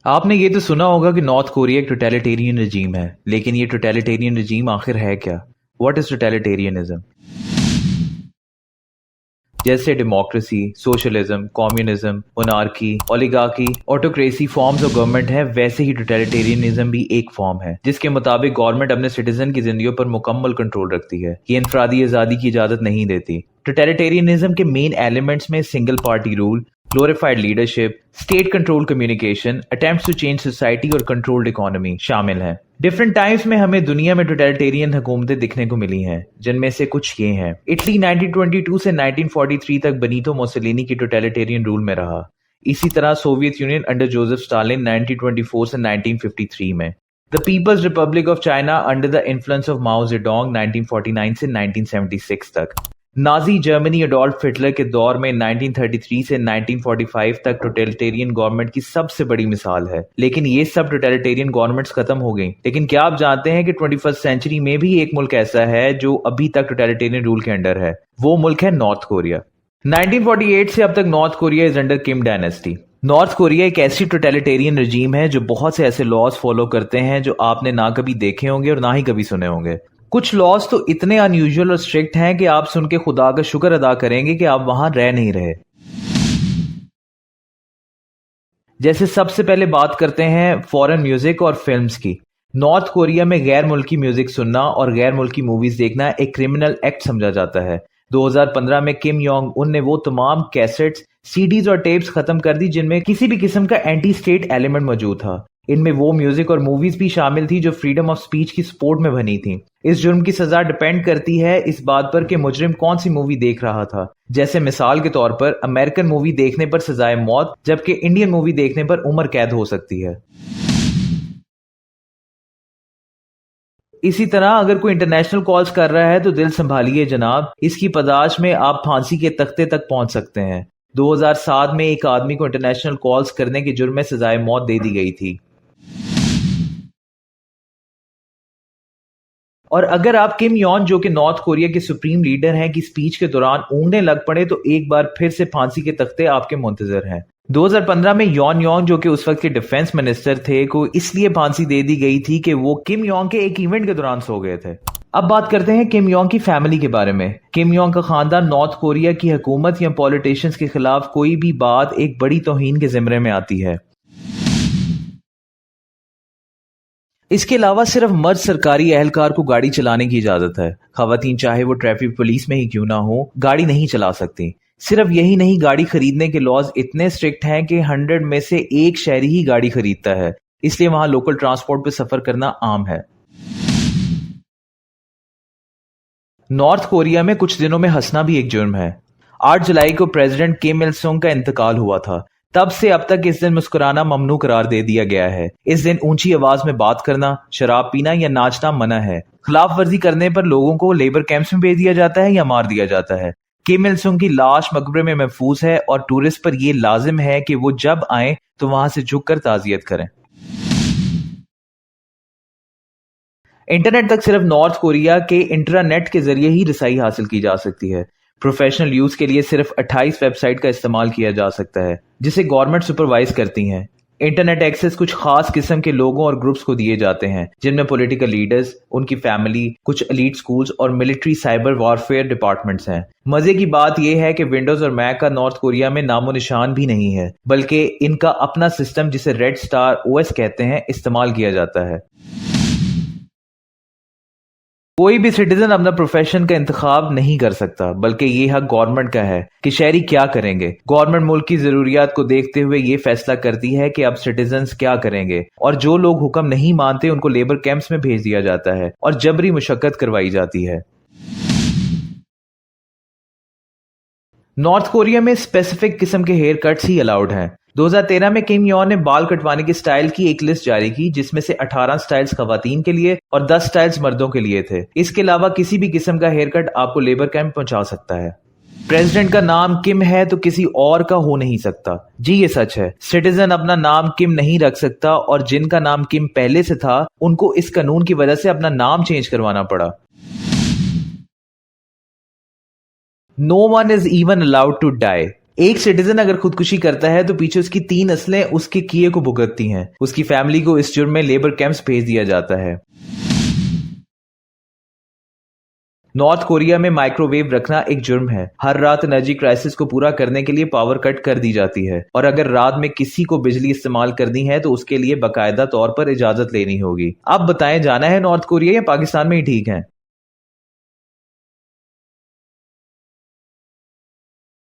آپ نے یہ تو سنا ہوگا کہ نارتھ کوریا ایک ٹوٹیلیٹیرین رجیم ہے، لیکن یہ ٹوٹیلیٹیرین رجیم آخر ہے کیا؟ What is totalitarianism? جیسے democracy, socialism, communism, monarchy, oligarchy, autocracy forms of government ہیں، ویسے ہی ٹوٹیلیٹیرینزم بھی ایک فارم ہے جس کے مطابق گورنمنٹ اپنے سٹیزن کی زندگیوں پر مکمل کنٹرول رکھتی ہے، یہ انفرادی آزادی کی اجازت نہیں دیتی۔ ٹوٹیلیٹیرینزم کے مین ایلیمنٹس میں single party rule, glorified leadership، state control communication، attempts to change society اور controlled economy شامل ہیں۔ ڈفرنٹ ٹائمز میں ہمیں دنیا میں ٹوٹیلیٹیرین حکومتیں دکھنے کو ملی ہیں، جن میں سے کچھ یہ ہیں۔ اٹلی 1922 سے 1943 تک بنیتو موسولینی کی ٹوٹیلیٹیرین رول میں رہا۔ اسی طرح Soviet union under Joseph Stalin 1924 سے 1953 میں۔ The People's Republic of China under the influence of Mao Zedong 1949 سے 1976 تک۔ نازی جرمنی اڈولف ہٹلر کے دور میں 1933 سے 1945 تک ٹوٹیلیٹیرین گورنمنٹ کی سب سے بڑی مثال ہے، لیکن یہ سب ٹوٹیلیٹیرین گورنمنٹس ختم ہو گئیں۔ لیکن کیا آپ جانتے ہیں کہ 21st سینچری میں بھی ایک ملک ایسا ہے جو ابھی تک ٹوٹیلیٹیرین رول کے انڈر ہے؟ وہ ملک ہے نارتھ کوریا۔ 1948 سے اب تک north Korea is under come dynasty. North Korea ایک ایسی ٹوٹیلیٹیرین رجیم ہے جو بہت سے ایسے لاز فالو کرتے ہیں جو آپ نے نہ کبھی دیکھے ہوں گے اور نہ ہی کبھی سنے ہوں گے۔ کچھ لاز تو اتنے ان یوزول اور اسٹرکٹ ہیں کہ آپ سن کے خدا کا شکر ادا کریں گے کہ آپ وہاں رہ نہیں رہے۔ جیسے سب سے پہلے بات کرتے ہیں فورن میوزک اور فلمز کی۔ نارتھ کوریا میں غیر ملکی میوزک سننا اور غیر ملکی موویز دیکھنا ایک کرمنل ایکٹ سمجھا جاتا ہے۔ 2015 میں کم یونگ ان نے وہ تمام کیسٹس، سی ڈیز اور ٹیپس ختم کر دی جن میں کسی بھی قسم کا اینٹی اسٹیٹ ایلیمنٹ موجود تھا۔ ان میں وہ میوزک اور موویز بھی شامل تھی جو فریڈم آف سپیچ کی سپورٹ میں بنی تھیں۔ اس جرم کی سزا ڈیپینڈ کرتی ہے اس بات پر کہ مجرم کون سی مووی دیکھ رہا تھا۔ جیسے مثال کے طور پر امریکن مووی دیکھنے پر سزائے موت، جبکہ انڈین مووی دیکھنے پر عمر قید ہو سکتی ہے۔ اسی طرح اگر کوئی انٹرنیشنل کالز کر رہا ہے تو دل سنبھالیے جناب، اس کی پاداش میں آپ پھانسی کے تختے تک پہنچ سکتے ہیں۔ 2007 میں ایک آدمی کو انٹرنیشنل کالز کرنے کے جرم میں سزائے موت دے دی گئی تھی۔ اور اگر آپ کم یون جو کہ نارتھ کوریا کے سپریم لیڈر ہیں کی سپیچ کے دوران اونگنے لگ پڑے تو ایک بار پھر سے پھانسی کے تختے آپ کے منتظر ہیں۔ 2015 میں یون یونگ جو کہ اس وقت کے ڈیفنس منسٹر تھے کو اس لیے پھانسی دے دی گئی تھی کہ وہ کم یونگ کے ایک ایونٹ کے دوران سو گئے تھے۔ اب بات کرتے ہیں کم یونگ کی فیملی کے بارے میں۔ کم یونگ کا خاندان نارتھ کوریا کی حکومت یا پولیٹیشنز کے خلاف کوئی بھی بات ایک بڑی توہین کے زمرے میں آتی ہے۔ اس کے علاوہ صرف مرد سرکاری اہلکار کو گاڑی چلانے کی اجازت ہے۔ خواتین چاہے وہ ٹریفک پولیس میں ہی کیوں نہ ہو گاڑی نہیں چلا سکتی۔ صرف یہی نہیں، گاڑی خریدنے کے لاز اتنے اسٹرکٹ ہیں کہ 100 میں سے ایک شہری ہی گاڑی خریدتا ہے، اس لیے وہاں لوکل ٹرانسپورٹ پہ سفر کرنا عام ہے۔ نارتھ کوریا میں کچھ دنوں میں ہنسنا بھی ایک جرم ہے۔ 8 جولائی کو پریزیڈنٹ کم il سنگ کا انتقال ہوا تھا۔ تب سے اب تک اس دن مسکرانا ممنوع قرار دے دیا گیا ہے۔ اس دن اونچی آواز میں بات کرنا، شراب پینا یا ناچنا منع ہے۔ خلاف ورزی کرنے پر لوگوں کو لیبر کیمپس میں بھیج دیا جاتا ہے یا مار دیا جاتا ہے۔ کم il سنگ کی لاش مقبرے میں محفوظ ہے اور ٹورسٹ پر یہ لازم ہے کہ وہ جب آئیں تو وہاں سے جھک کر تعزیت کریں۔ انٹرنیٹ تک صرف نارتھ کوریا کے انٹرانیٹ کے ذریعے ہی رسائی حاصل کی جا سکتی ہے۔ پروفیشنل یوز کے لیے صرف 28 ویب سائٹ کا استعمال کیا جا سکتا ہے جسے گورنمنٹ سپروائز کرتی ہیں۔ انٹرنیٹ ایکسس کچھ خاص قسم کے لوگوں اور گروپس کو دیے جاتے ہیں جن میں پولیٹیکل لیڈرز، ان کی فیملی، کچھ ایلیٹ سکولز اور ملٹری سائبر وارفیئر ڈپارٹمنٹس ہیں۔ مزے کی بات یہ ہے کہ ونڈوز اور میک کا نارتھ کوریا میں نام و نشان بھی نہیں ہے، بلکہ ان کا اپنا سسٹم جسے ریڈ سٹار OS کہتے ہیں استعمال کیا جاتا ہے۔ کوئی بھی سٹیزن اپنا پروفیشن کا انتخاب نہیں کر سکتا، بلکہ یہ حق گورنمنٹ کا ہے کہ شہری کیا کریں گے۔ گورنمنٹ ملک کی ضروریات کو دیکھتے ہوئے یہ فیصلہ کرتی ہے کہ اب سٹیزنز کیا کریں گے، اور جو لوگ حکم نہیں مانتے ان کو لیبر کیمپس میں بھیج دیا جاتا ہے اور جبری مشقت کروائی جاتی ہے۔ نارتھ کوریا میں اسپیسیفک قسم کے ہیئر کٹس ہی الاؤڈ ہیں۔ 2013 میں کم یون نے بال کٹوانے کی سٹائل کی ایک لسٹ جاری کی جس میں سے 18 سٹائلز خواتین کے لیے اور 10 سٹائلز مردوں کے لیے تھے۔ اس کے علاوہ کسی بھی قسم کا ہیئر کٹ آپ کو لیبر کیمپ پہنچا سکتا ہے۔ پریزیڈنٹ کا نام کم ہے تو کسی اور کا ہو نہیں سکتا۔ جی یہ سچ ہے، سٹیزن اپنا نام کم نہیں رکھ سکتا، اور جن کا نام کم پہلے سے تھا ان کو اس قانون کی وجہ سے اپنا نام چینج کروانا پڑا۔ No one is even allowed to die۔ ایک سٹیزن اگر خودکشی کرتا ہے تو پیچھے اس کی 3 نسلیں اس کے کیے کو بھگتتی ہیں. اس کی فیملی کو اس جرم میں لیبر کیمپس بھیج دیا جاتا ہے. نارتھ کوریا میں مائکرو ویو رکھنا ایک جرم ہے. ہر رات انرجی کرائسس کو پورا کرنے کے لیے پاور کٹ کر دی جاتی ہے، اور اگر رات میں کسی کو بجلی استعمال کرنی ہے تو اس کے لیے باقاعدہ طور پر اجازت لینی ہوگی. اب بتائیں، جانا ہے نارتھ کوریا یا پاکستان میں ہی ٹھیک ہے؟